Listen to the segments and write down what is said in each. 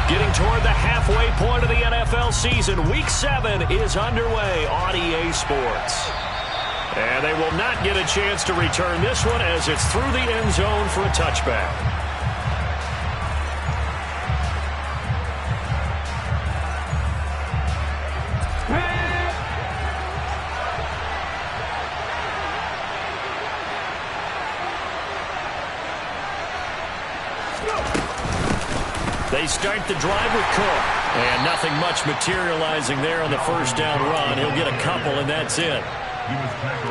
Getting toward the halfway point of the NFL season. Week 7 is underway on EA Sports. And they will not get a chance to return this one as it's through the end zone for a touchback. They start the drive with Cook. And nothing much materializing there on the first down run. He'll get a couple, and that's it.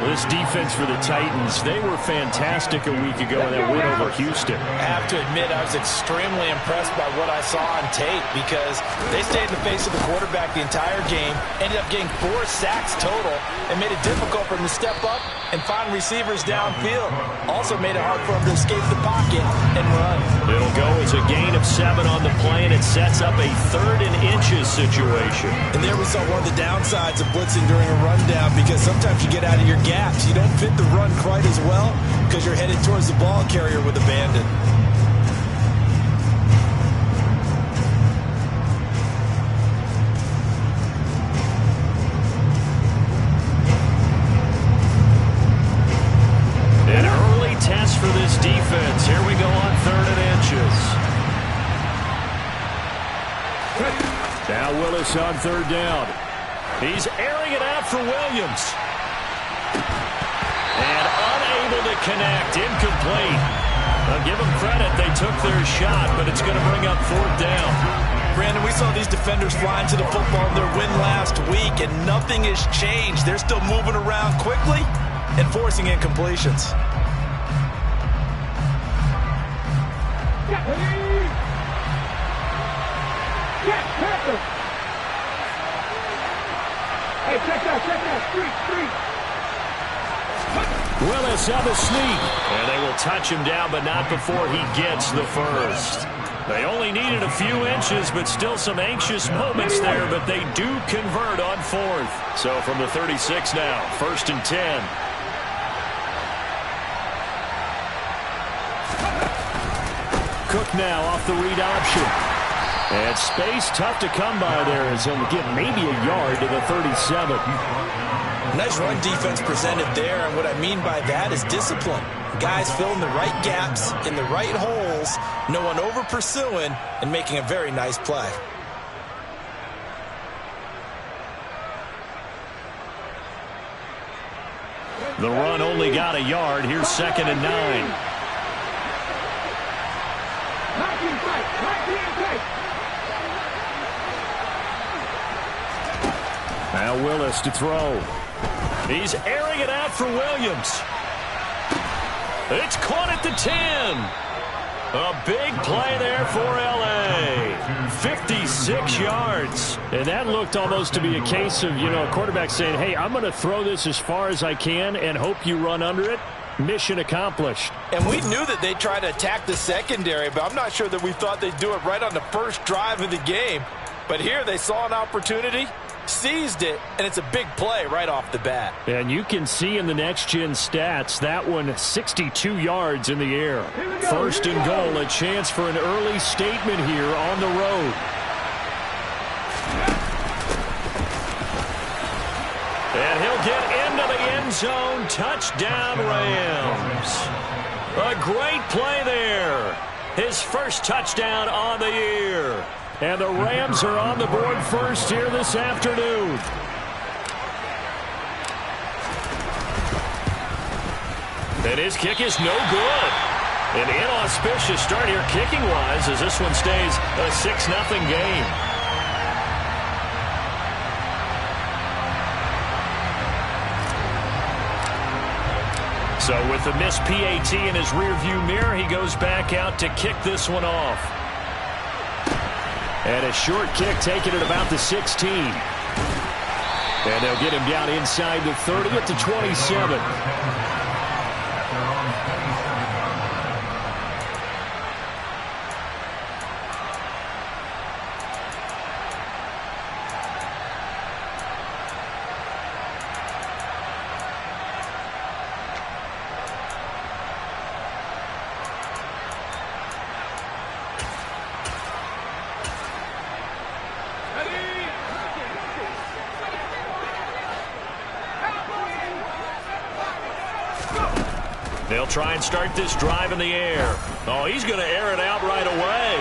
This defense for the Titans, they were fantastic a week ago in that win over Houston. I have to admit, I was extremely impressed by what I saw on tape because they stayed in the face of the quarterback the entire game, ended up getting 4 sacks total, and made it difficult for him to step up and find receivers downfield. Also made it hard for him to escape the pocket and run. It'll go as a gain of 7 on the play, and it sets up a 3rd and inches situation. And there we saw one of the downsides of blitzing during a rundown because sometimes you get out of your gaps. You don't fit the run quite as well because you're headed towards the ball carrier with abandon. An early test for this defense. Here we go on 3rd and inches. Now Willis on 3rd down. He's airing it out for Williams. And unable to connect. Incomplete. I'll give them credit. They took their shot, but it's going to bring up 4th down. Brandon, we saw these defenders flying to the football in their win last week, and nothing has changed. They're still moving around quickly and forcing incompletions. Hey, check that, street. Willis on the sneak. And they will touch him down, but not before he gets the first. They only needed a few inches, but still some anxious moments there, but they do convert on 4th. So from the 36 now, 1st and 10. Cook now off the read option. And space tough to come by there as he'll get maybe a yard to the 37. Nice run defense presented there, and what I mean by that is discipline. Guys filling the right gaps in the right holes, no one over pursuing, and making a very nice play. The run only got a yard. Here's 2nd and 9. Now Willis to throw. He's airing it out for Williams. It's caught at the 10. A big play there for L.A. 56 yards. And that looked almost to be a case of, a quarterback saying, hey, I'm going to throw this as far as I can and hope you run under it. Mission accomplished. And we knew that they'd try to attack the secondary, but I'm not sure that we thought they'd do it right on the first drive of the game. But here they saw an opportunity, seized it, and it's a big play right off the bat. And you can see in the next-gen stats, that one 62 yards in the air. 1st and goal, a chance for an early statement here on the road. And he'll get into the end zone. Touchdown, Rams. A great play there. His first touchdown on the year. And the Rams are on the board first here this afternoon. And his kick is no good. An inauspicious start here kicking-wise as this one stays a 6-0 game. So with the missed PAT in his rearview mirror, he goes back out to kick this one off. And a short kick taken at about the 16. And they'll get him down inside the 30 at the 27. They'll try and start this drive in the air. Oh, he's going to air it out right away.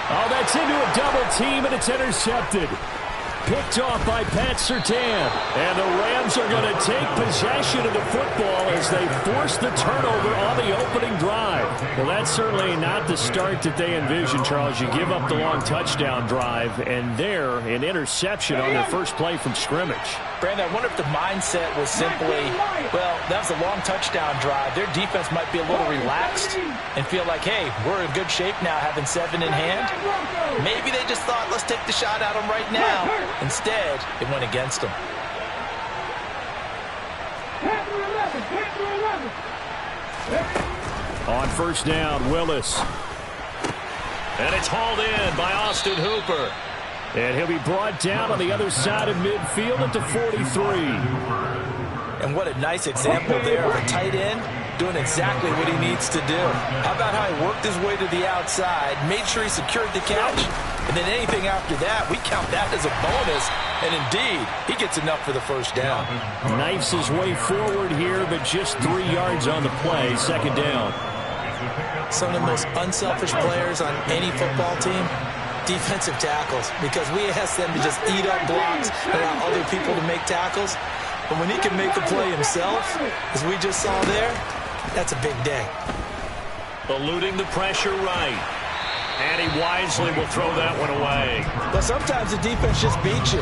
Oh, that's into a double team, and it's intercepted. Picked off by Pat Surtain. And the Rams are going to take possession of the football as they force the turnover on the opening drive. Well, that's certainly not the start that they envisioned, Charles. You give up the long touchdown drive, and there, an interception on their first play from scrimmage. Brandon, I wonder if the mindset was simply, well, that was a long touchdown drive. Their defense might be a little relaxed and feel like, hey, we're in good shape now having 7 in hand. Maybe they just thought, let's take the shot at them right now. Instead, it went against them. On first down, Willis. And it's hauled in by Austin Hooper. And he'll be brought down on the other side of midfield at the 43. And what a nice example there of a tight end doing exactly what he needs to do. How about how he worked his way to the outside, made sure he secured the catch, and then anything after that, we count that as a bonus. And indeed, he gets enough for the first down. Knifes his way forward here, but just 3 yards on the play, second down. Some of the most unselfish players on any football team, defensive tackles, because we ask them to just eat up blocks and allow other people to make tackles. But when he can make the play himself, as we just saw there, that's a big day. Eluding the pressure right. And he wisely will throw that one away. But sometimes the defense just beats you.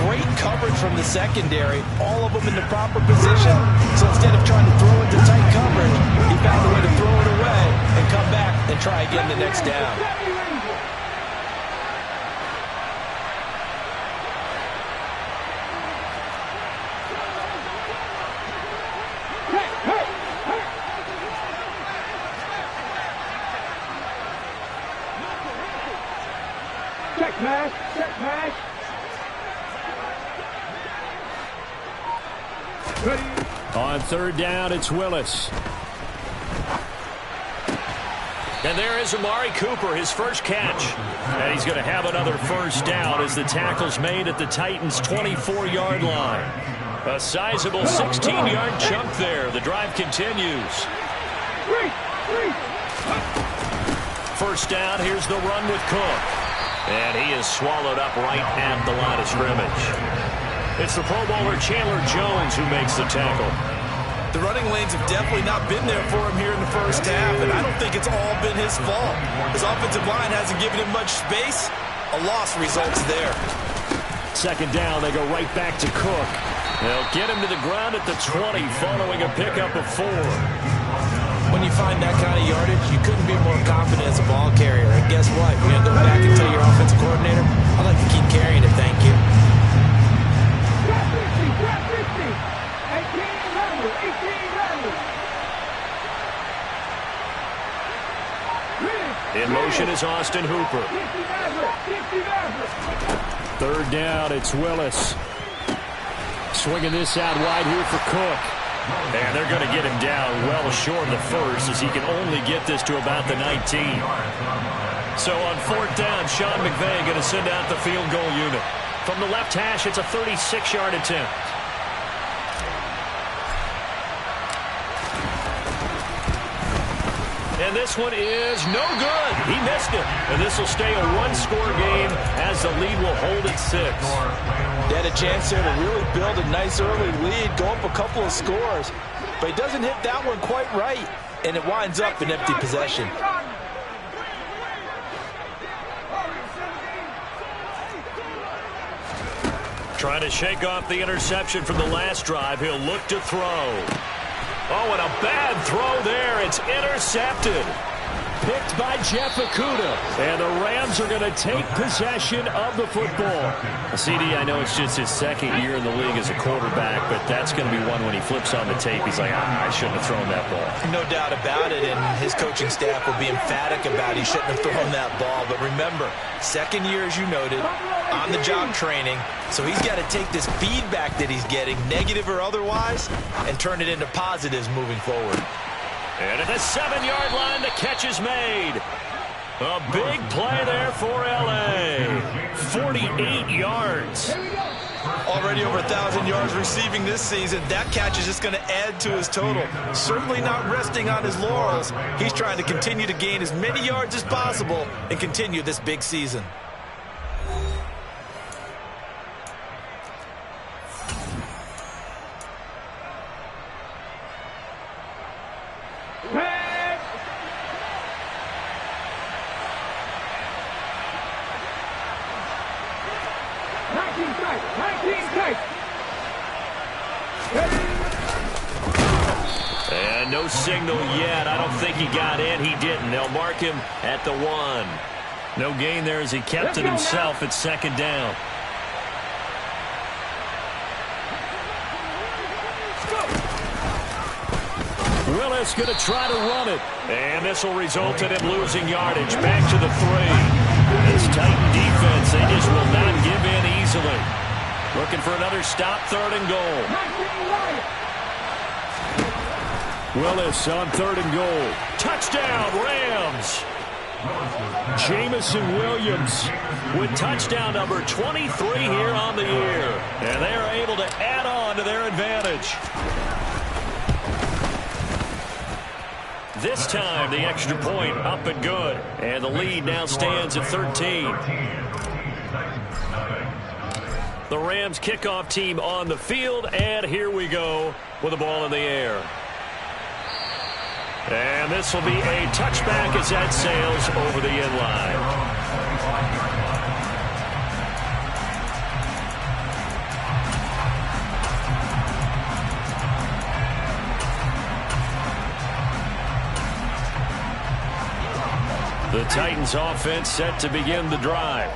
Great coverage from the secondary, all of them in the proper position. So instead of trying to throw into tight coverage, he found a way to throw it away and come back and try again the next down. On third down, it's Willis. And there is Amari Cooper, his first catch. And he's going to have another first down as the tackle's made at the Titans' 24-yard line. A sizable 16-yard chunk there. The drive continues. First down, here's the run with Cook. And he is swallowed up right at the line of scrimmage. It's the Pro Bowler Chandler Jones who makes the tackle. The running lanes have definitely not been there for him here in the first half, and I don't think it's all been his fault. His offensive line hasn't given him much space. A loss results there. Second down, they go right back to Cook. They'll get him to the ground at the 20 following a pickup of 4. When you find that kind of yardage, you couldn't be more confident as a ball carrier. And guess what? You're going to go back and tell your offensive coordinator, I'd like to keep carrying it, thank you. In motion is Austin Hooper. Third down, it's Willis. Swinging this out wide here for Cook. And they're going to get him down well short of the first as he can only get this to about the 19. So on fourth down, Sean McVay going to send out the field goal unit. From the left hash, it's a 36-yard attempt. And this one is no good. He missed it. And this will stay a one-score game as the lead will hold at 6. They had a chance there to really build a nice early lead, go up a couple of scores. But he doesn't hit that one quite right, and it winds up an empty possession. Trying to shake off the interception from the last drive. He'll look to throw. Oh, and a bad throw there. It's intercepted. Picked by Jeff Okudah. And the Rams are going to take possession of the football. CD, I know it's just his second year in the league as a quarterback, but that's going to be one when he flips on the tape. He's like, I shouldn't have thrown that ball. No doubt about it, and his coaching staff will be emphatic about he shouldn't have thrown that ball. But remember, second year, as you noted, on-the-job training, so he's got to take this feedback that he's getting, negative or otherwise, and turn it into positives moving forward. And at the 7-yard line, the catch is made. A big play there for L.A. 48 yards. Already over 1,000 yards receiving this season. That catch is just going to add to his total. Certainly not resting on his laurels. He's trying to continue to gain as many yards as possible and continue this big season. And no signal yet. I don't think he got in. He didn't. They'll mark him at the 1. No gain there as he kept it himself at second down. Willis going to try to run it. And this will result in him losing yardage. Back to the 3. This Titan defense, they just will not give in easily. Looking for another stop, 3rd and goal. Willis on 3rd and goal. Touchdown, Rams. Jamison Williams With touchdown number 23 here on the year. And they are able to add on to their advantage. This time, the extra point up and good. And the lead now stands at 13. The Rams kickoff team on the field, and here we go with the ball in the air. And this will be a touchback as that sails over the end line. The Titans offense set to begin the drive.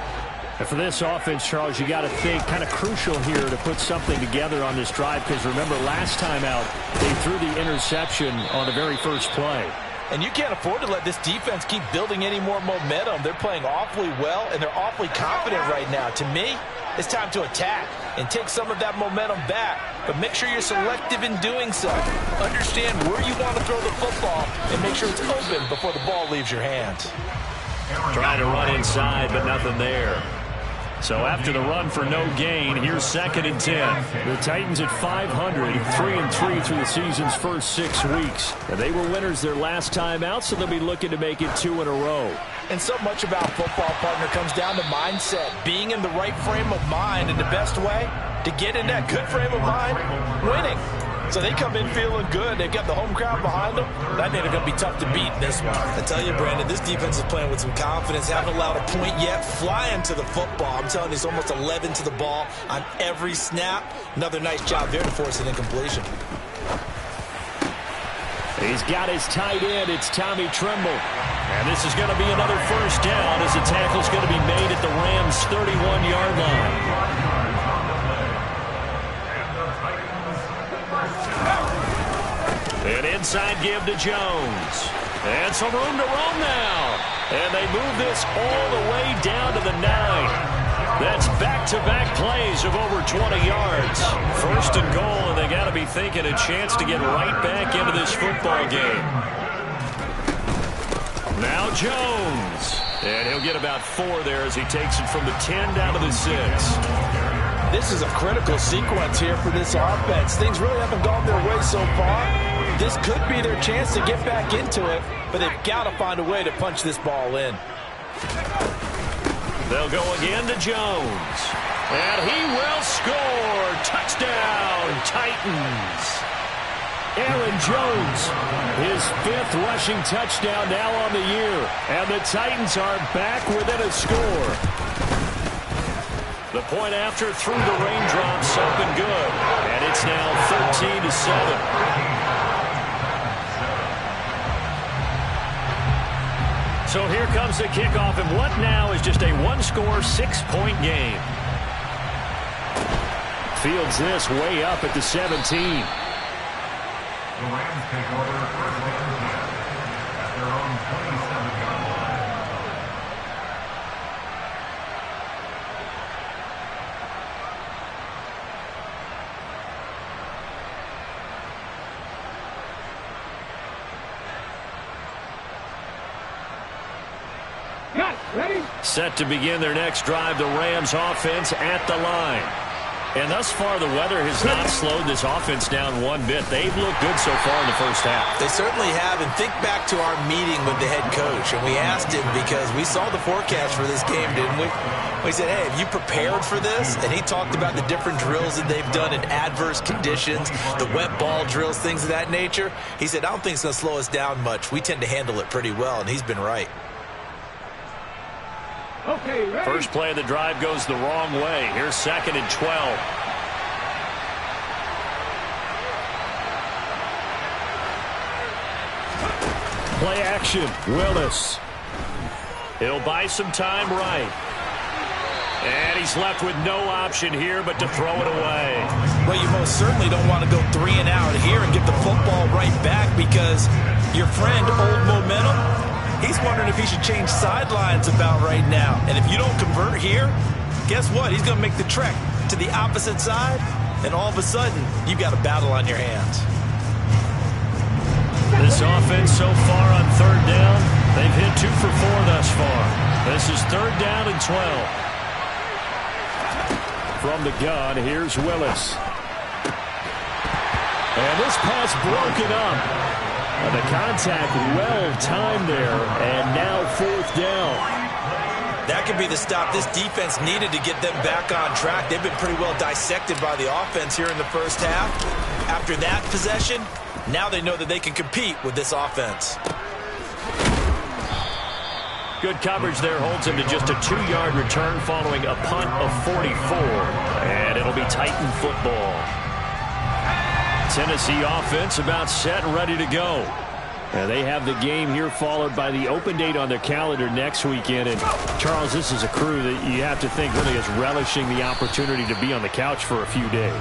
And for this offense, Charles, you got to think kind of crucial here to put something together on this drive, because remember last time out they threw the interception on the very first play. And you can't afford to let this defense keep building any more momentum. They're playing awfully well, and they're awfully confident right now. To me, it's time to attack and take some of that momentum back. But make sure you're selective in doing so. Understand where you want to throw the football and make sure it's open before the ball leaves your hands. Trying to run inside, but nothing there. So after the run for no gain, here's 2nd and 10. The Titans at 500, 3-3 through the season's first 6 weeks. And they were winners their last time out, so they'll be looking to make it 2 in a row. And so much about football, partner, comes down to mindset. Being in the right frame of mind, and the best way to get in that good frame of mind, winning. So they come in feeling good. They've got the home crowd behind them. I think they're going to be tough to beat in this one. I tell you, Brandon, this defense is playing with some confidence. Haven't allowed a point yet. Flying to the football. I'm telling you, it's almost 11 to the ball on every snap. Another nice job there to force an incompletion. He's got his tight end. It's Tommy Tremble. And this is going to be another first down as the tackle's going to be made at the Rams' 31-yard line. An inside give to Jones. And some room to roam now. And they move this all the way down to the 9. That's back-to-back plays of over 20 yards. 1st and goal, and they got to be thinking a chance to get right back into this football game. Now Jones. And he'll get about 4 there as he takes it from the 10 down to the 6. This is a critical sequence here for this offense. Things really haven't gone their way so far. This could be their chance to get back into it, but they've got to find a way to punch this ball in. They'll go again to Jones. And he will score. Touchdown, Titans. Aaron Jones, his 5th rushing touchdown now on the year. And the Titans are back within a score. The point after through the raindrops up and good. And it's now 13-7. So here comes the kickoff, and what now is just a 1-score, 6-point game. Fields this way up at the 17. The Rams take over first and 10 at their own 27-yard line. Set to begin their next drive, the Rams offense at the line. And thus far, the weather has not slowed this offense down one bit. They've looked good so far in the first half. They certainly have. And think back to our meeting with the head coach. And we asked him because we saw the forecast for this game, didn't we? We said, hey, have you prepared for this? And he talked about the different drills that they've done in adverse conditions, the wet ball drills, things of that nature. He said, I don't think it's going to slow us down much. We tend to handle it pretty well, and he's been right. Okay, ready? First play of the drive goes the wrong way. Here's 2nd and 12. Play action. Willis. He'll buy some time right. And he's left with no option here but to throw it away. Well, you most certainly don't want to go 3 and out here and get the football right back because your friend, Old Momentum, he's wondering if he should change sidelines about right now. And if you don't convert here, guess what? He's going to make the trek to the opposite side, and all of a sudden, you've got a battle on your hands. This offense so far on 3rd down, they've hit 2 for 4 thus far. This is 3rd down and 12. From the gun, here's Willis. And this pass broken up. And the contact well-timed there, and now 4th down. That could be the stop this defense needed to get them back on track. They've been pretty well dissected by the offense here in the first half. After that possession, now they know that they can compete with this offense. Good coverage there holds him to just a 2-yard return following a punt of 44. And it'll be Titan football. Tennessee offense about set and ready to go. And they have the game here followed by the open date on their calendar next weekend. And, Charles, this is a crew that you have to think really is relishing the opportunity to be on the couch for a few days.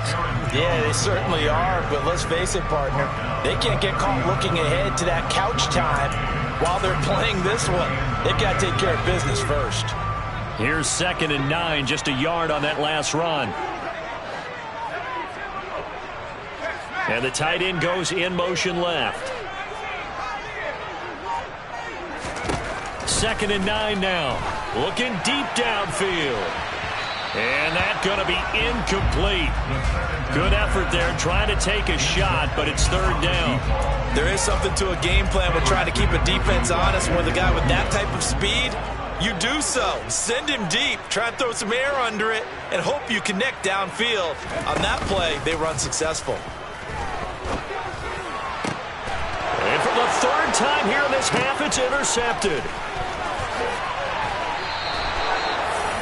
Yeah, they certainly are. But let's face it, partner, they can't get caught looking ahead to that couch time while they're playing this one. They've got to take care of business first. Here's 2nd and 9, just a yard on that last run. And the tight end goes in motion left. 2nd and 9 now. Looking deep downfield. And that's going to be incomplete. Good effort there trying to take a shot, but it's 3rd down. There is something to a game plan with trying to keep a defense honest. With a guy with that type of speed, you do so. Send him deep. Try and throw some air under it and hope you connect downfield. On that play, they run successful. And for the 3rd time here in this half, it's intercepted.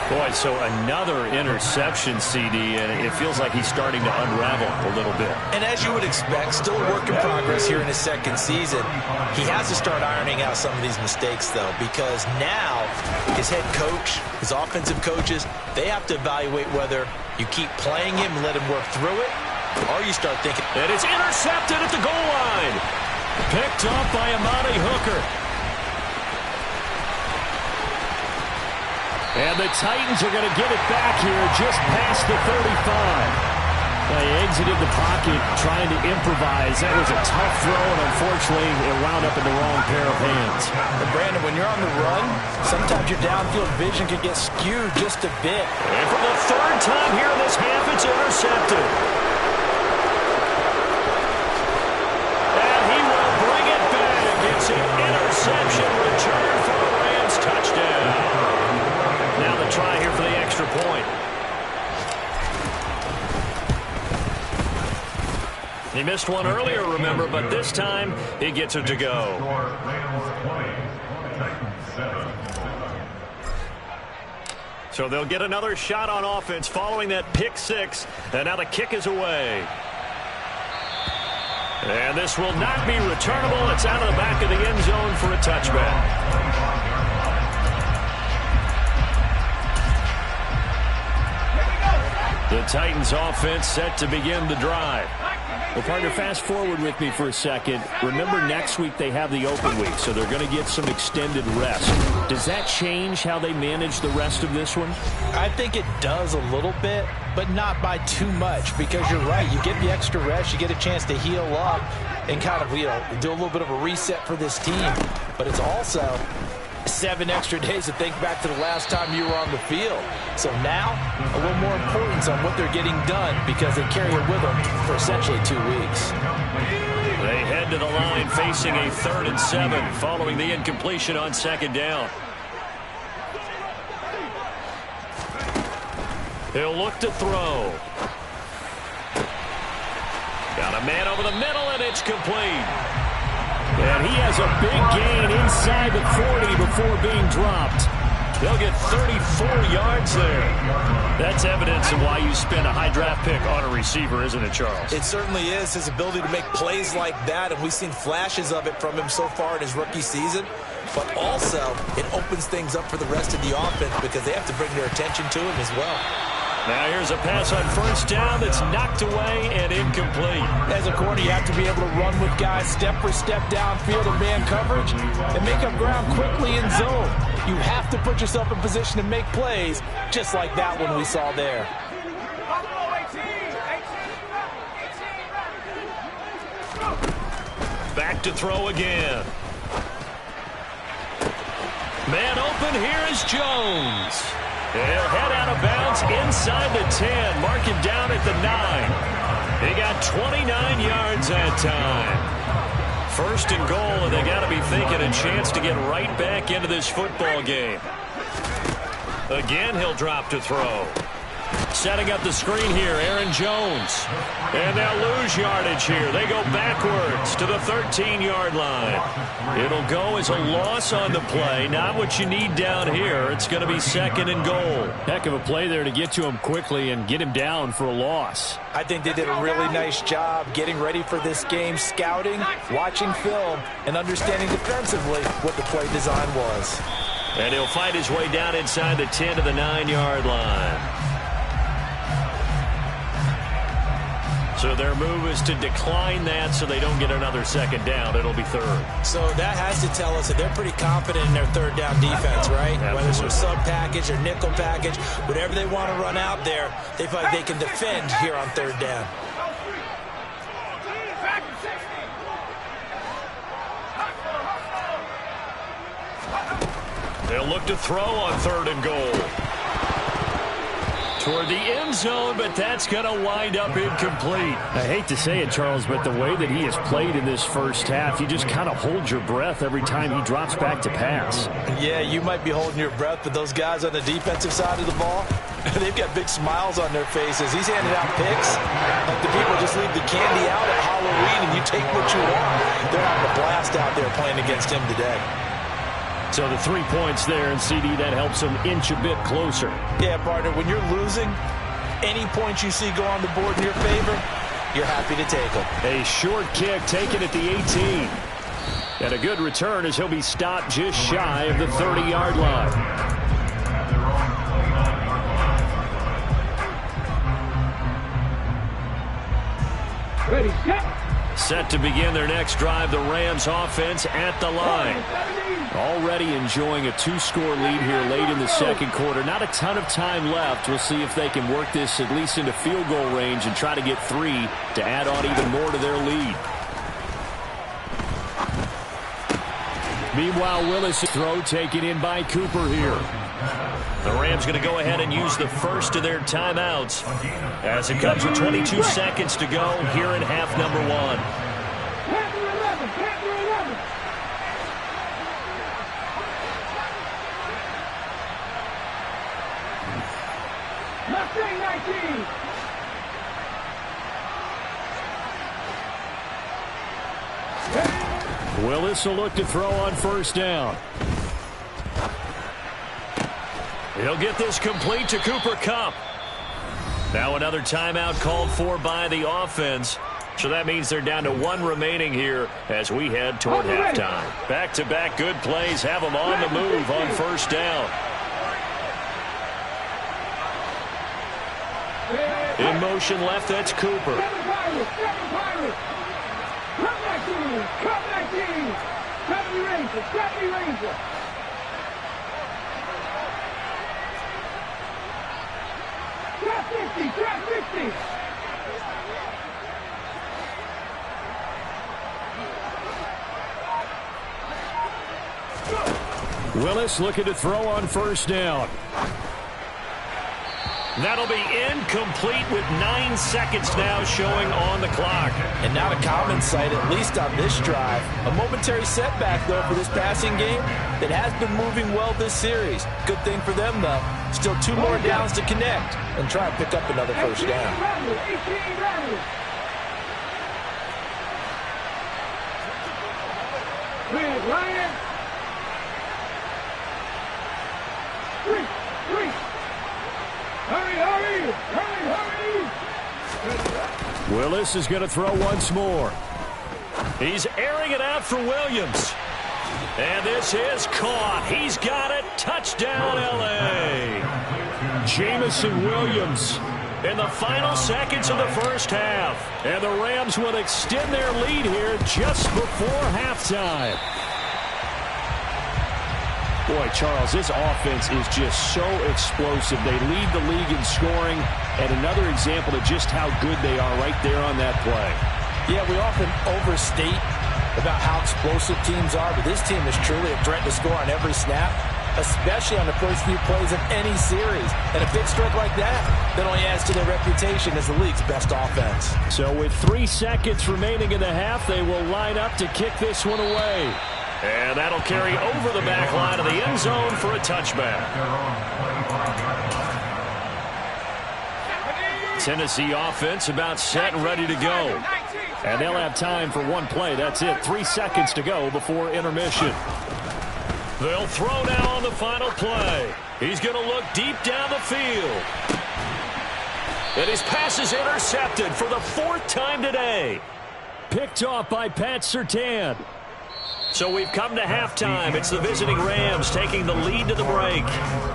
Boy, so another interception, CD, and it feels like he's starting to unravel a little bit. And as you would expect, still a work in progress here in his 2nd season. He has to start ironing out some of these mistakes, though, because now his head coach, his offensive coaches, they have to evaluate whether you keep playing him and let him work through it, or you start thinking. And it's intercepted at the goal line. Picked off by Amani Hooker. And the Titans are going to get it back here just past the 35. They exited the pocket trying to improvise. That was a tough throw, and unfortunately, it wound up in the wrong pair of hands. And Brandon, when you're on the run, sometimes your downfield vision can get skewed just a bit. And for the 3rd time here in this half, it's intercepted. And he will bring it back. It's an interception return for a Rams touchdown. Now the try here for the extra point. He missed one earlier, remember, but this time he gets it to go. So they'll get another shot on offense following that pick 6, and now the kick is away. And this will not be returnable. It's out of the back of the end zone for a touchback. The Titans offense set to begin the drive. Well, partner, fast forward with me for a second. Remember, next week they have the open week, so they're going to get some extended rest. Does that change how they manage the rest of this one? I think it does a little bit, but not by too much, because you're right. You get the extra rest, you get a chance to heal up and kind of, do a little bit of a reset for this team. But it's also 7 extra days to think back to the last time you were on the field. So now, a little more importance on what they're getting done because they carry it with them for essentially 2 weeks. They head to the line facing a 3rd and 7 following the incompletion on 2nd down. He'll look to throw. Got a man over the middle, and it's complete. And he has a big gain inside the 40 before being dropped. He'll get 34 yards there. That's evidence of why you spend a high draft pick on a receiver, isn't it, Charles? It certainly is, his ability to make plays like that, and we've seen flashes of it from him so far in his rookie season. But also, it opens things up for the rest of the offense because they have to bring their attention to him as well. Now here's a pass on 1st down that's knocked away and incomplete. As a corner, you have to be able to run with guys step for step downfield in man coverage and make up ground quickly in zone. You have to put yourself in position to make plays, just like that one we saw there. Back to throw again. Man open, here is Jones. He'll head out of bounds inside the 10, mark him down at the 9. He got 29 yards that time. 1st and goal, and they got to be thinking a chance to get right back into this football game. Again, he'll drop to throw. Setting up the screen here, Aaron Jones. And they'll lose yardage here. They go backwards to the 13-yard line. It'll go as a loss on the play. Not what you need down here. It's going to be 2nd and goal. Heck of a play there to get to him quickly and get him down for a loss. I think they did a really nice job getting ready for this game, scouting, watching film, and understanding defensively what the play design was. And he'll fight his way down inside the 10 to the 9-yard line. So their move is to decline that so they don't get another 2nd down. It'll be 3rd. So that has to tell us that they're pretty confident in their 3rd down defense, right? Absolutely. Whether it's a sub package or nickel package, whatever they want to run out there, they feel like they can defend here on 3rd down. They'll look to throw on 3rd and goal. Toward the end zone, but that's going to wind up incomplete. I hate to say it, Charles, but the way that he has played in this first half, you just kind of hold your breath every time he drops back to pass. Yeah, you might be holding your breath, but those guys on the defensive side of the ball, they've got big smiles on their faces. He's handing out picks like the people just leave the candy out at Halloween and you take what you want. They're having a blast out there playing against him today. So the 3 points there, and CD, that helps them inch a bit closer. Yeah, partner, when you're losing, any points you see go on the board in your favor, you're happy to take them. A short kick taken at the 18. And a good return as he'll be stopped just shy of the 30-yard line. Ready, set. Set to begin their next drive, the Rams offense at the line. Already enjoying a 2-score lead here late in the 2nd quarter. Not a ton of time left. We'll see if they can work this at least into field goal range and try to get 3 to add on even more to their lead. Meanwhile, Willis' throw taken in by Cooper here. The Rams going to go ahead and use the first of their timeouts as it comes with 22 seconds to go here in half number 1. Panther 11, Panther 11. Mustang 19. Willis will look to throw on 1st down. He'll get this complete to Cooper Kupp. Now another timeout called for by the offense. So that means they're down to 1 remaining here as we head toward halftime. Back-to-back good plays have them on the move on 1st down. In motion left, that's Cooper. Seven Pirates. Cup 19. 70 Ranger. 70 Ranger. Trap 50. Trap 50. Willis looking to throw on first down. That'll be incomplete with 9 seconds now showing on the clock. And not a common sight, at least on this drive. A momentary setback, though, for this passing game that has been moving well this series. Good thing for them, though. Still 2 more downs to connect and try and pick up another first down. Ryan. 3. Hurry. Willis is going to throw once more. He's airing it out for Williams. And this is caught. He's got it. Touchdown, L.A. Jamison Williams In the final seconds of the first half. And the Rams will extend their lead here just before halftime. Boy, Charles, this offense is just so explosive. They lead the league in scoring, and another example of just how good they are right there on that play. Yeah, we often overstate about how explosive teams are, but this team is truly a threat to score on every snap, especially on the first few plays of any series. And a big stroke like that only adds to their reputation as the league's best offense. So with 3 seconds remaining in the half, they will line up to kick this one away. And that'll carry over the back line of the end zone for a touchback. Tennessee offense about set and ready to go. And they'll have time for one play. That's it. 3 seconds to go before intermission. They'll throw now on the final play. He's going to look deep down the field. And his pass is intercepted for the 4th time today. Picked off by Pat Surtain. So we've come to halftime. It's the visiting Rams taking the lead to the break.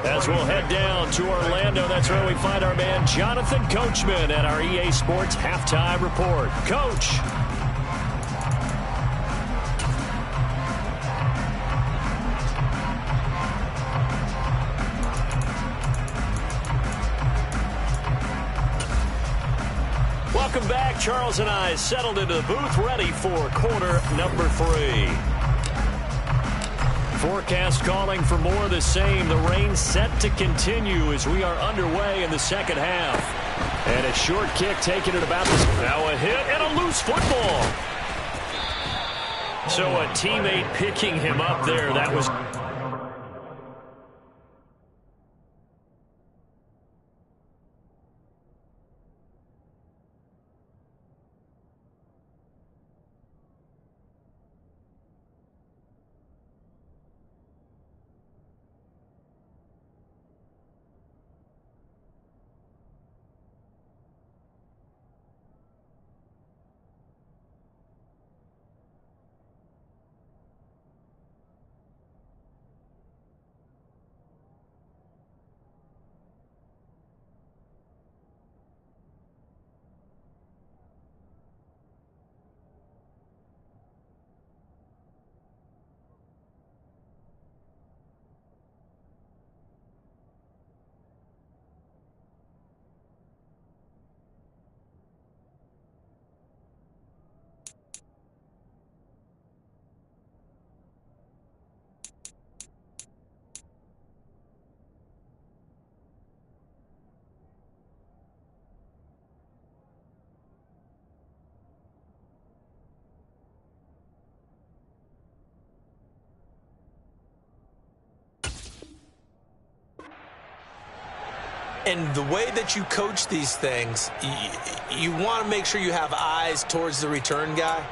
As we'll head down to Orlando, that's where we find our man Jonathan Coachman at our EA Sports Halftime Report. Coach. Welcome back. Charles and I settled into the booth ready for quarter number 3. Forecast calling for more of the same. The rain set to continue as we are underway in the second half. And a short kick taking it about this. Now a hit and a loose football. So a teammate picking him up there. That was... And the way that you coach these things, you want to make sure you have eyes towards the return guy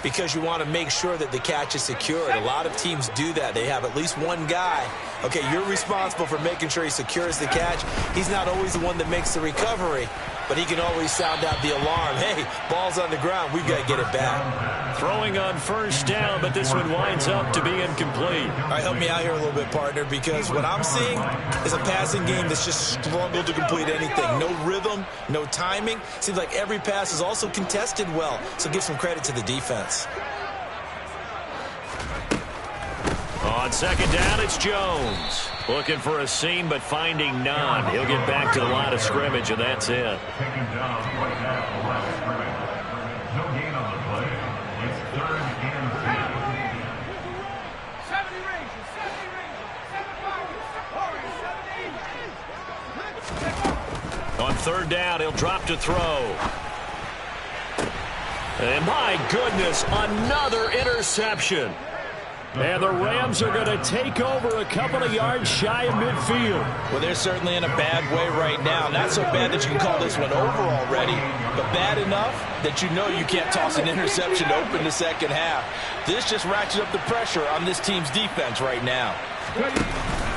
because you want to make sure that the catch is secured. A lot of teams do that. They have at least one guy. Okay, you're responsible for making sure he secures the catch. He's not always the one that makes the recovery, but he can always sound out the alarm. Hey, ball's on the ground. We've got to get it back. Throwing on first down, but this one winds up to be incomplete. All right, help me out here a little bit, partner, because what I'm seeing is a passing game that's just struggled to complete anything. No rhythm, no timing. Seems like every pass is also contested well, so give some credit to the defense. On second down, it's Jones. Looking for a seam, but finding none. He'll get back to the line of scrimmage, and that's it. Taken down right at the line of scrimmage. No gain on the play. It's 3rd and 10. 70 range. On third down, he'll drop to throw. And my goodness, another interception. And the Rams are going to take over a couple of yards shy of midfield. Well, they're certainly in a bad way right now. Not so bad that you can call this one over already, but bad enough that you know you can't toss an interception to open the second half. This just ratchets up the pressure on this team's defense right now.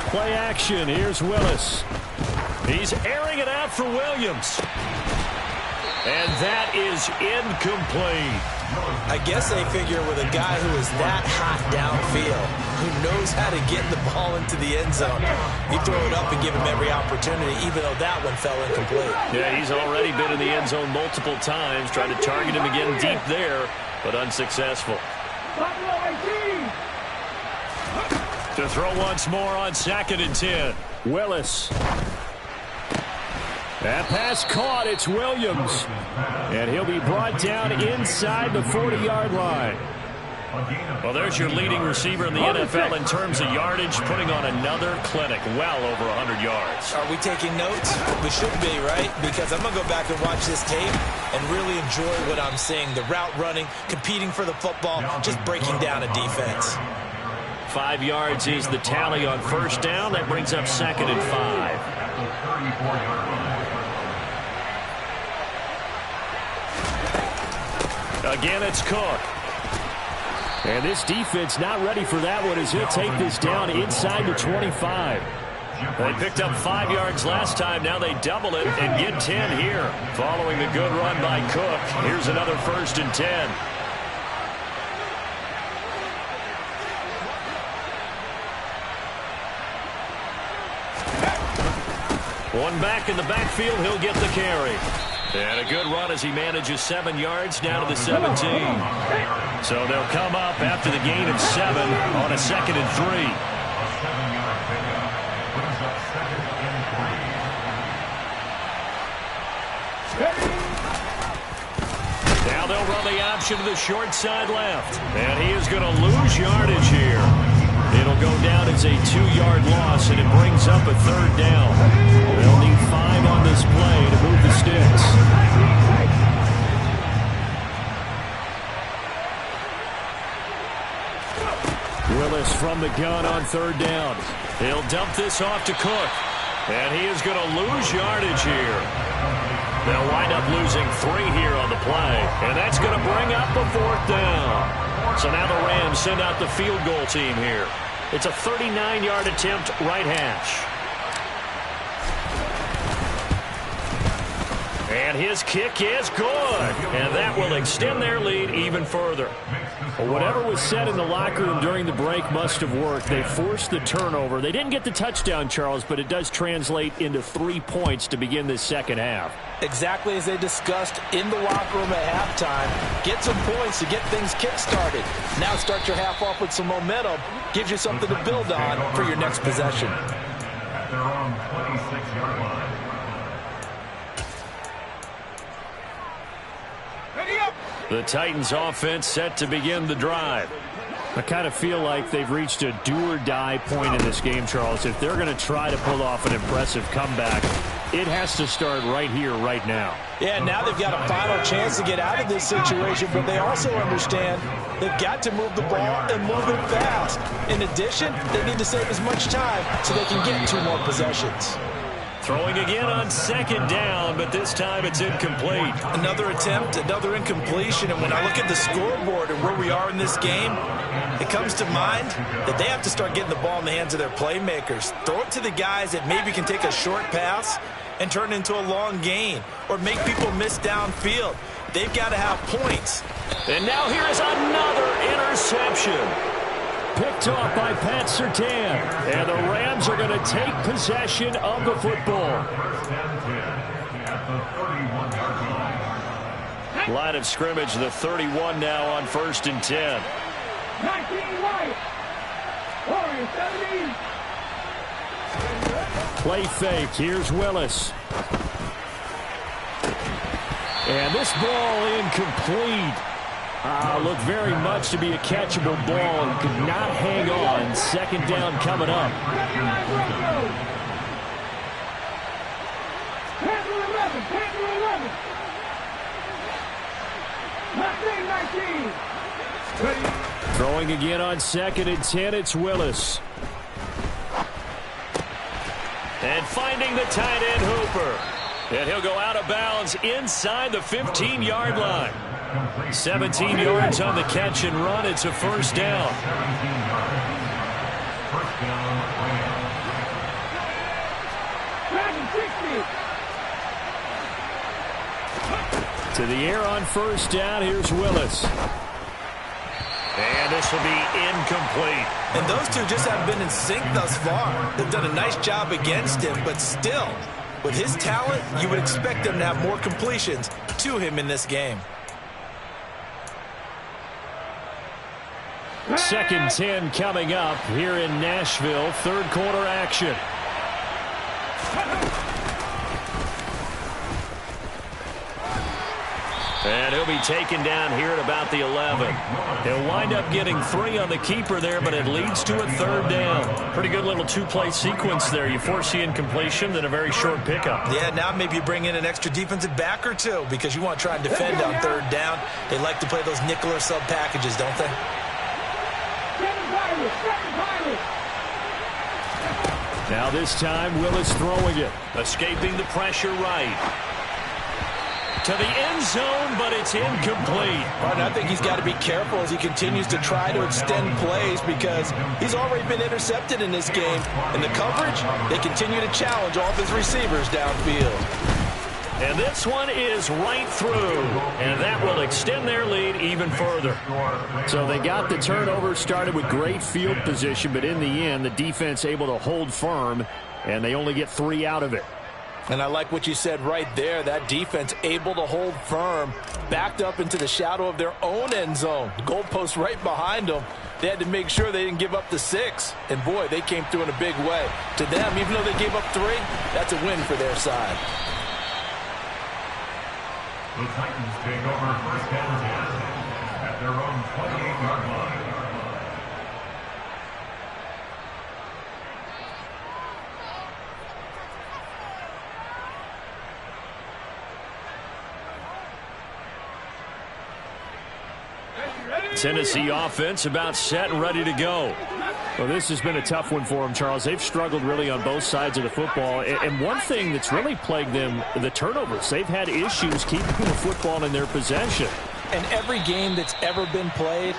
Play action. Here's Willis. He's airing it out for Williams. And that is incomplete. I guess they figure with a guy who is that hot downfield, who knows how to get the ball into the end zone, you throw it up and give him every opportunity, even though that one fell incomplete. Yeah, he's already been in the end zone multiple times, trying to target him again deep there, but unsuccessful. To throw once more on 2nd and 10. Willis. That pass caught. It's Williams. And he'll be brought down inside the 40-yard line. Well, there's your leading receiver in the NFL in terms of yardage, putting on another clinic, well over 100 yards. Are we taking notes? We should be, right? Because I'm going to go back and watch this tape and really enjoy what I'm seeing. The route running, competing for the football, just breaking down a defense. 5 yards is the tally on first down. That brings up 2nd and 5. Again, it's Cook. And this defense not ready for that one as he'll take this down inside the 25. They picked up 5 yards last time. Now they double it and get 10 here. Following the good run by Cook, here's another 1st and 10. One back in the backfield, he'll get the carry. And a good run as he manages 7 yards down to the 17. So they'll come up after the gain of 7 on a 2nd and 3. Now they'll run the option to the short side left. And he is going to lose yardage here. It'll go down as a 2-yard loss, and it brings up a 3rd down. They'll need 5 on this play to move the sticks. Willis from the gun on 3rd down. He'll dump this off to Cook. And he is going to lose yardage here. They'll wind up losing 3 here on the play. And that's going to bring up a 4th down. So now the Rams send out the field goal team here. It's a 39-yard attempt, right hash. And his kick is good. And that will extend their lead even further. Well, whatever was said in the locker room during the break must have worked. They forced the turnover. They didn't get the touchdown, Charles, but it does translate into 3 points to begin this second half. Exactly as they discussed in the locker room at halftime. Get some points to get things kick-started. Now start your half off with some momentum. Gives you something to build on for your next possession. At their own 26-yard line. The Titans offense set to begin the drive. I kind of feel like they've reached a do-or-die point in this game, Charles. If they're going to try to pull off an impressive comeback, it has to start right here, right now. Yeah, now they've got a final chance to get out of this situation, but they also understand they've got to move the ball and move it fast. In addition, they need to save as much time so they can get 2 more possessions. Throwing again on 2nd down, but this time it's incomplete. Another attempt, another incompletion, and when I look at the scoreboard and where we are in this game, it comes to mind that they have to start getting the ball in the hands of their playmakers. Throw it to the guys that maybe can take a short pass and turn it into a long gain or make people miss downfield. They've got to have points. And now here is another interception. Picked off by Pat Surtain. And the Rams are going to take possession of the football. Line of scrimmage, the 31 now on 1st and 10. 19 White. Warriors 17. Play fake. Here's Willis. And this ball incomplete. Looked very much to be a catchable ball and could not hang on. 2nd down coming up. 10 to 11. Left 19. Ready. Throwing again on 2nd and 10, it's Willis. And finding the tight end Hooper. And he'll go out of bounds inside the 15-yard line. 17 yards on the catch and run. It's a first down. 17 yards. First down, Rams. To the air on first down, here's Willis. And this will be incomplete. And those two just haven't been in sync thus far. They've done a nice job against him, but still, with his talent, you would expect them to have more completions to him in this game. 2nd 10 coming up here in Nashville. Third quarter action. And he'll be taken down here at about the 11. He'll wind up getting 3 on the keeper there, but it leads to a third down. Pretty good little two-play sequence there. You force the incompletion, then a very short pickup. Yeah, now maybe you bring in an extra defensive back or two because you want to try and defend on third down. They like to play those nickel or sub packages, don't they? Now this time, Willis throwing it. Escaping the pressure right. To the end zone, but it's incomplete. Martin, I think he's got to be careful as he continues to try to extend plays because he's already been intercepted in this game. And the coverage, they continue to challenge all of his receivers downfield. And this one is right through. And that will extend their lead even further. So they got the turnover started with great field position, but in the end, the defense able to hold firm, and they only get 3 out of it. And I like what you said right there. That defense able to hold firm, backed up into the shadow of their own end zone. The goalpost right behind them. They had to make sure they didn't give up the 6. And, boy, they came through in a big way. To them, even though they gave up 3, that's a win for their side. The Titans take over first and 10 at their own 28-yard line. Tennessee offense about set and ready to go. Well, this has been a tough one for them, Charles. They've struggled really on both sides of the football. And one thing that's really plagued them, the turnovers. They've had issues keeping the football in their possession. And every game that's ever been played,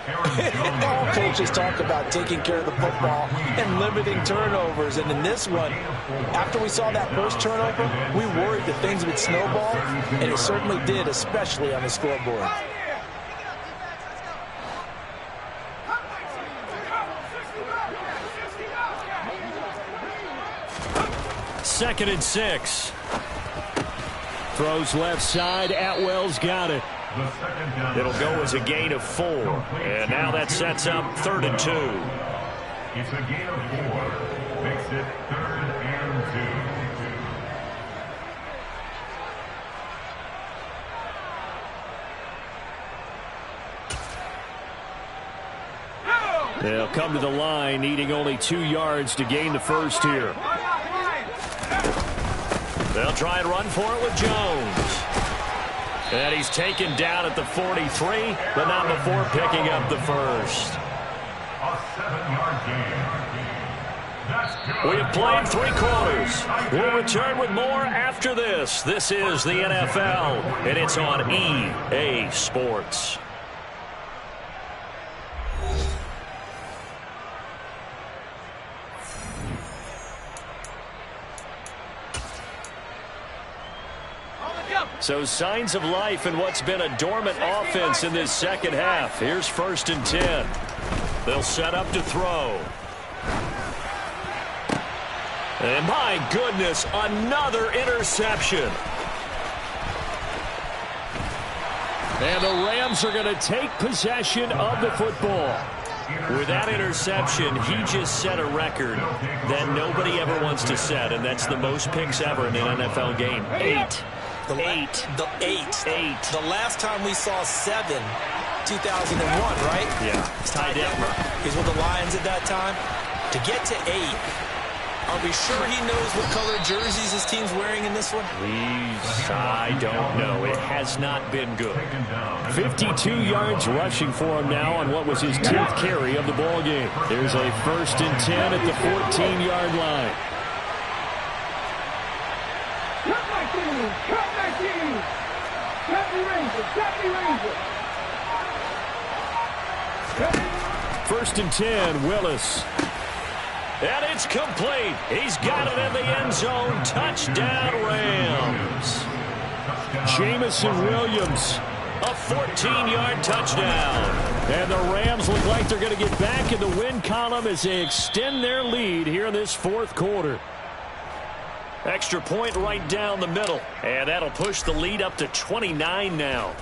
all coaches talk about taking care of the football and limiting turnovers. And in this one, after we saw that first turnover, we worried that things would snowball, and it certainly did, especially on the scoreboard. Second and 6. Throws left side. Atwell's got it. It'll go as a gain of 4. And now that sets up 3rd and 2. It's a gain of 4. Makes it 3rd and 2. They'll come to the line, needing only 2 yards to gain the first here. They'll try and run for it with Jones. And he's taken down at the 43, but not before picking up the first. A 7-yard gain. That's good. We have played 3 quarters. We'll return with more after this. This is the NFL, and it's on EA Sports. So signs of life in what's been a dormant offense in this second half. Here's 1st and 10. They'll set up to throw. And my goodness, another interception. And the Rams are going to take possession of the football. With that interception, he just set a record that nobody ever wants to set, and that's the most picks ever in an NFL game. 8. The 8. The last time we saw 7, 2001, right? Yeah. Ty Detmer. He's with the Lions at that time. To get to 8 Are we sure he knows what color jerseys his team's wearing in this one? I don't know. It has not been good. 52 yards rushing for him now on what was his 10th carry of the ball game. There's a 1st and 10 at the 14-yard line. Cut my team! Cut my team! Cut the Rangers! Cut the Rangers! 1st and 10, Willis. And it's complete. He's got it in the end zone. Touchdown, Rams. Jamison Williams. A 14-yard touchdown. And the Rams look like they're going to get back in the win column as they extend their lead here in this 4th quarter. Extra point right down the middle. And that'll push the lead up to 29 now.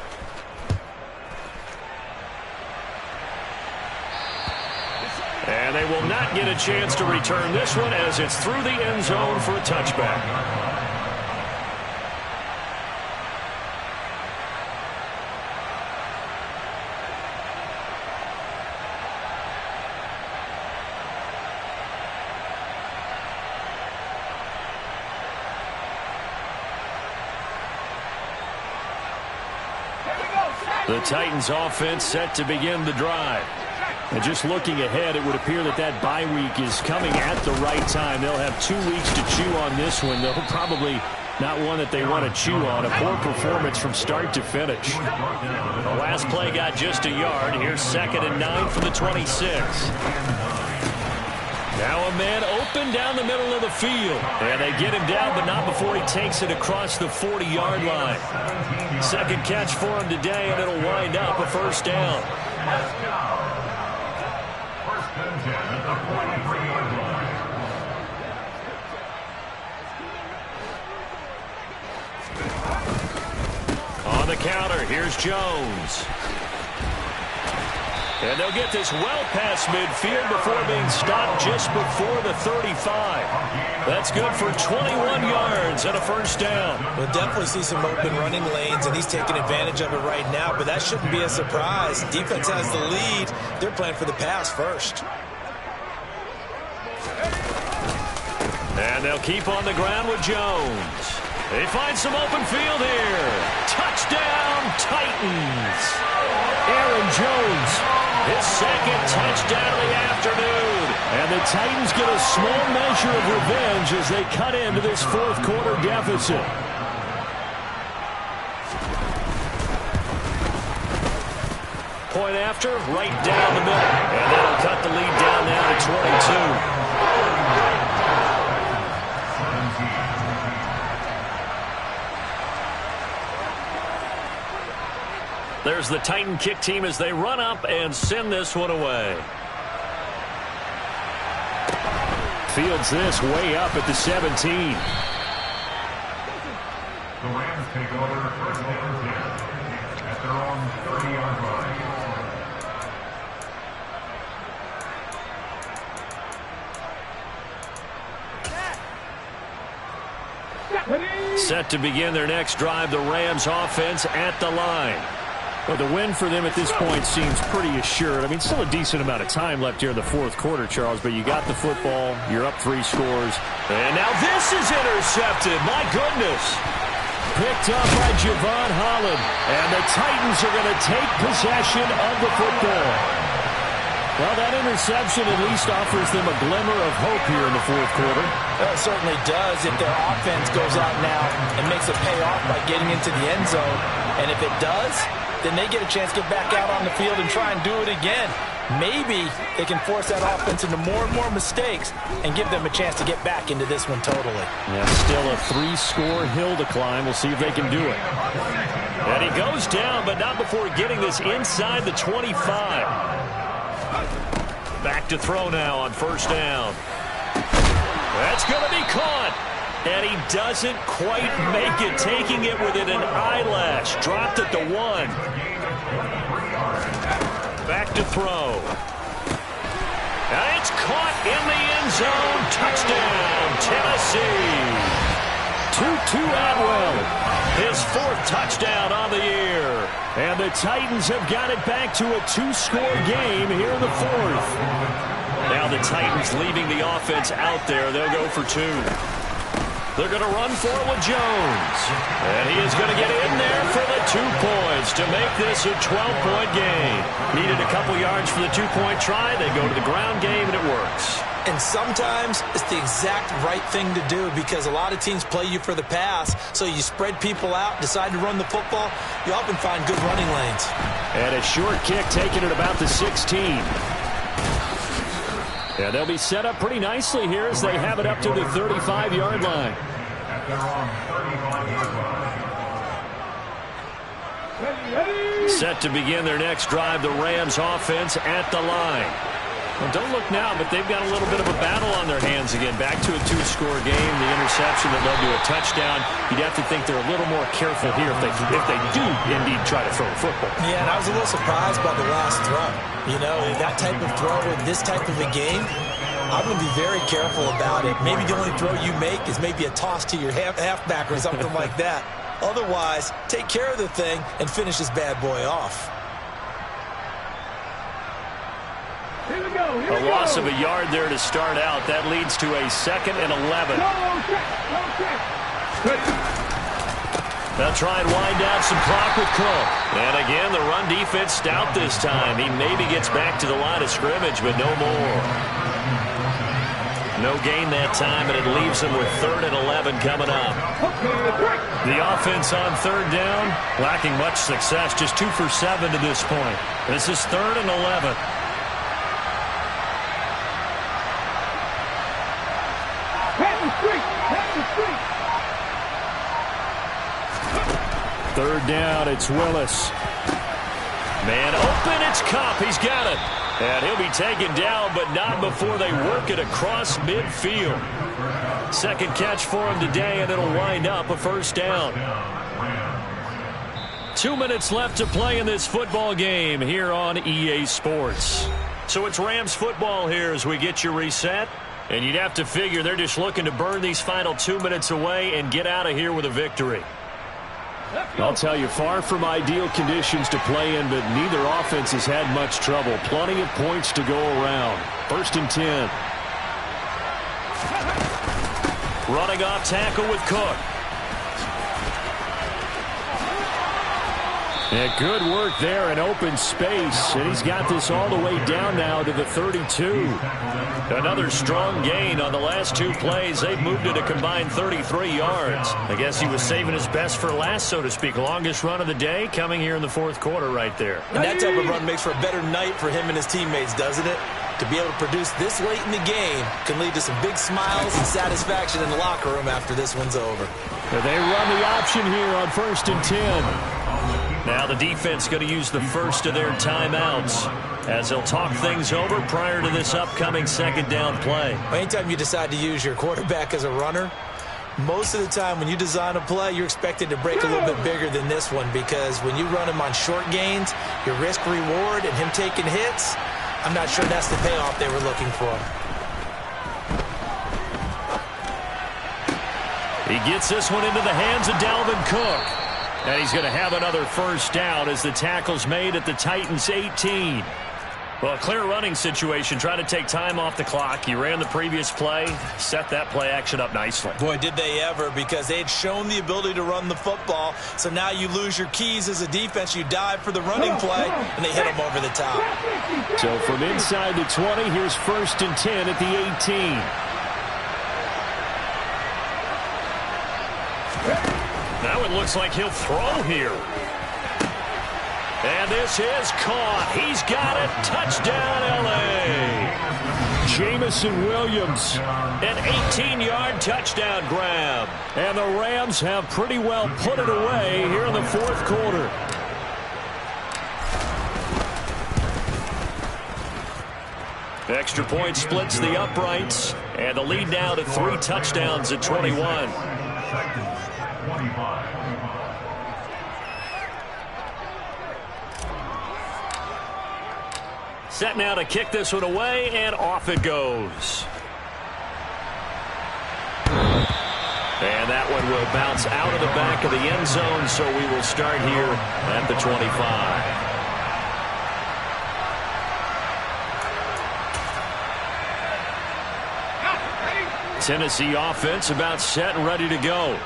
And they will not get a chance to return this one as it's through the end zone for a touchback. The Titans offense set to begin the drive. And just looking ahead, it would appear that that bye week is coming at the right time. They'll have 2 weeks to chew on this one. They'll probably not one that they want to chew on. A poor performance from start to finish. The last play got just a yard. Here's 2nd and 9 from the 26. Now a man open down the middle of the field. And they get him down, but not before he takes it across the 40-yard line. 2nd catch for him today, and it'll wind up a 1st down. On the counter, here's Jones. And they'll get this well past midfield before being stopped just before the 35. That's good for 21 yards and a 1st down. We'll definitely see some open running lanes, and he's taking advantage of it right now, but that shouldn't be a surprise. Defense has the lead. They're playing for the pass first. And they'll keep on the ground with Jones. They find some open field here. Touchdown, Titans. Aaron Jones. His 2nd touchdown of the afternoon. And the Titans get a small measure of revenge as they cut into this 4th quarter deficit. Point after, right down the middle. And that'll cut the lead down now to 22. There's the Titan kick team as they run up and send this one away. Fields this way up at the 17. The Rams take over 1st and 10 at their own 30-yard line. Set to begin their next drive, the Rams offense at the line. Well, the win for them at this point seems pretty assured. I mean, still a decent amount of time left here in the 4th quarter, Charles, but you got the football, you're up 3 scores. And now this is intercepted. My goodness. Picked up by Javon Holland. And the Titans are going to take possession of the football. Well, that interception at least offers them a glimmer of hope here in the 4th quarter. Well, it certainly does if their offense goes out now and makes a payoff by getting into the end zone. And if it does, then they get a chance to get back out on the field and try and do it again. Maybe they can force that offense into more and more mistakes and give them a chance to get back into this one totally. Yeah, still a 3-score hill to climb. We'll see if they can do it. And he goes down, but not before getting this inside the 25. Back to throw now on 1st down. That's going to be caught. And he doesn't quite make it, taking it within an eyelash. Dropped at the 1. Back to throw. And it's caught in the end zone. Touchdown, Tennessee. Tutu Atwell. His 4th touchdown on the year. And the Titans have got it back to a 2-score game here in the 4th. Now the Titans leaving the offense out there. They'll go for 2. They're going to run for it with Jones. And he is going to get in there for the 2 points to make this a 12-point game. Needed a couple yards for the 2-point try. They go to the ground game, and it works. And sometimes it's the exact right thing to do because a lot of teams play you for the pass. So you spread people out, decide to run the football. You often find good running lanes. And a short kick taken at about the 16. And they'll be set up pretty nicely here as they have it up to the 35-yard line. At their own 35-yard line. Set to begin their next drive, the Rams offense at the line. Well, don't look now, but they've got a little bit of a battle on their hands again. Back to a 2-score game, the interception that led to a touchdown. You'd have to think they're a little more careful here if they do indeed try to throw the football. Yeah, and I was a little surprised by the last throw. You know, that type of throw in this type of a game, I'm going to be very careful about it. Maybe the only throw you make is maybe a toss to your halfback or something like that. Otherwise, take care of the thing and finish this bad boy off. A loss of a yard there to start out. That leads to a 2nd and 11. They'll try and wind down some clock with Cook. And again, the run defense stout this time. He maybe gets back to the line of scrimmage, but no more. No gain that time, and it leaves them with 3rd and 11 coming up. The offense on 3rd down, lacking much success, just 2 for 7 to this point. This is 3rd and 11. Third down, it's Willis. Man open, it's Kupp. He's got it. And he'll be taken down, but not before they work it across midfield. 2nd catch for him today, and it'll wind up a 1st down. 2 minutes left to play in this football game here on EA Sports. So it's Rams football here as we get you reset. And you'd have to figure they're just looking to burn these final 2 minutes away and get out of here with a victory. I'll tell you, far from ideal conditions to play in, but neither offense has had much trouble. Plenty of points to go around. 1st and 10. Running off tackle with Cook. And good work there in open space. And he's got this all the way down now to the 32. Another strong gain on the last 2 plays. They've moved it a combined 33 yards. I guess he was saving his best for last, so to speak. Longest run of the day coming here in the 4th quarter right there. And that type of run makes for a better night for him and his teammates, doesn't it? To be able to produce this late in the game can lead to some big smiles and satisfaction in the locker room after this one's over. And they run the option here on 1st and 10. Now the defense going to use the first of their timeouts as they'll talk things over prior to this upcoming 2nd down play. Anytime you decide to use your quarterback as a runner, most of the time when you design a play, you're expected to break a little bit bigger than this one because when you run him on short gains, your risk-reward and him taking hits, I'm not sure that's the payoff they were looking for. He gets this one into the hands of Dalvin Cook. And he's going to have another 1st down as the tackle's made at the Titans' 18. Well, a clear running situation. Trying to take time off the clock. He ran the previous play, set that play action up nicely. Boy, did they ever, because they had shown the ability to run the football. So now you lose your keys as a defense. You dive for the running play, and they hit them over the top. So from inside the 20, here's 1st and 10 at the 18. Now it looks like he'll throw here. And this is caught. He's got it. Touchdown, L.A. Jamison Williams. An 18-yard touchdown grab. And the Rams have pretty well put it away here in the 4th quarter. Extra point splits the uprights. And the lead now to 3 touchdowns at 21. Set now to kick this one away, and off it goes. And that one will bounce out of the back of the end zone, so we will start here at the 25. Tennessee offense about set and ready to go.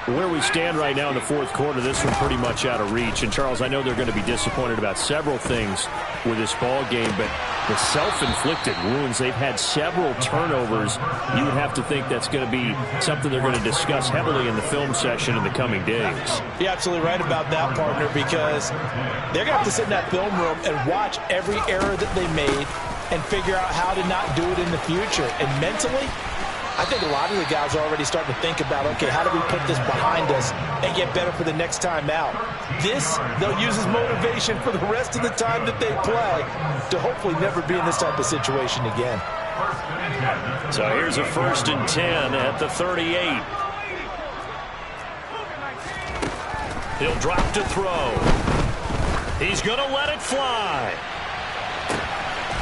Where we stand right now in the fourth quarter, this one pretty much out of reach. And, Charles, I know they're going to be disappointed about several things with this ball game, but the self-inflicted wounds, they've had several turnovers. You would have to think that's going to be something they're going to discuss heavily in the film session in the coming days. You're absolutely right about that, partner, because they're going to have to sit in that film room and watch every error that they made and figure out how to not do it in the future. And mentally, I think a lot of the guys are already starting to think about, okay, how do we put this behind us and get better for the next time out? This, they'll use as motivation for the rest of the time that they play to hopefully never be in this type of situation again. So here's a 1st and 10 at the 38. He'll drop to throw. He's going to let it fly.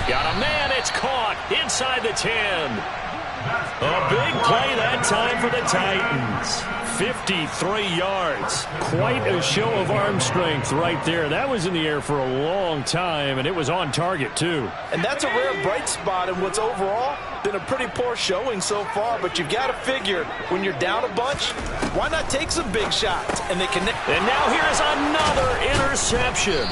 Got a man, it's caught inside the 10. A big play that time for the Titans. 53 yards. Quite a show of arm strength right there. That was in the air for a long time, and it was on target, too. And that's a rare bright spot in what's overall been a pretty poor showing so far. But you've got to figure, when you're down a bunch, why not take some big shots? And they connect. And now here's another interception.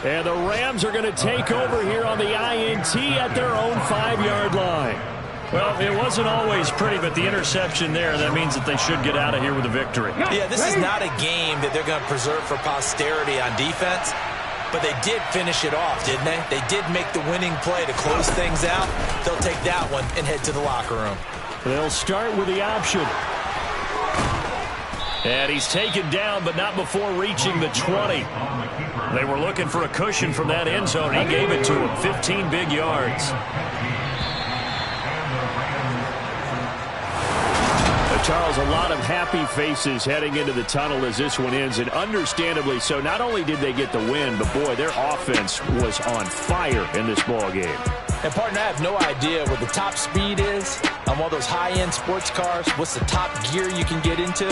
And the Rams are going to take over here on the INT at their own 5-yard line. Well, it wasn't always pretty, but the interception there, that means that they should get out of here with a victory. Yeah, this is not a game that they're going to preserve for posterity on defense, but they did finish it off, didn't they? They did make the winning play to close things out. They'll take that one and head to the locker room. They'll start with the option. And he's taken down, but not before reaching the 20. They were looking for a cushion from that end zone. He gave it to him, 15 big yards. Charles, a lot of happy faces heading into the tunnel as this one ends, and understandably so. Not only did they get the win, but, boy, their offense was on fire in this ball game. And, partner, I have no idea what the top speed is on one of those high-end sports cars. What's the top gear you can get into?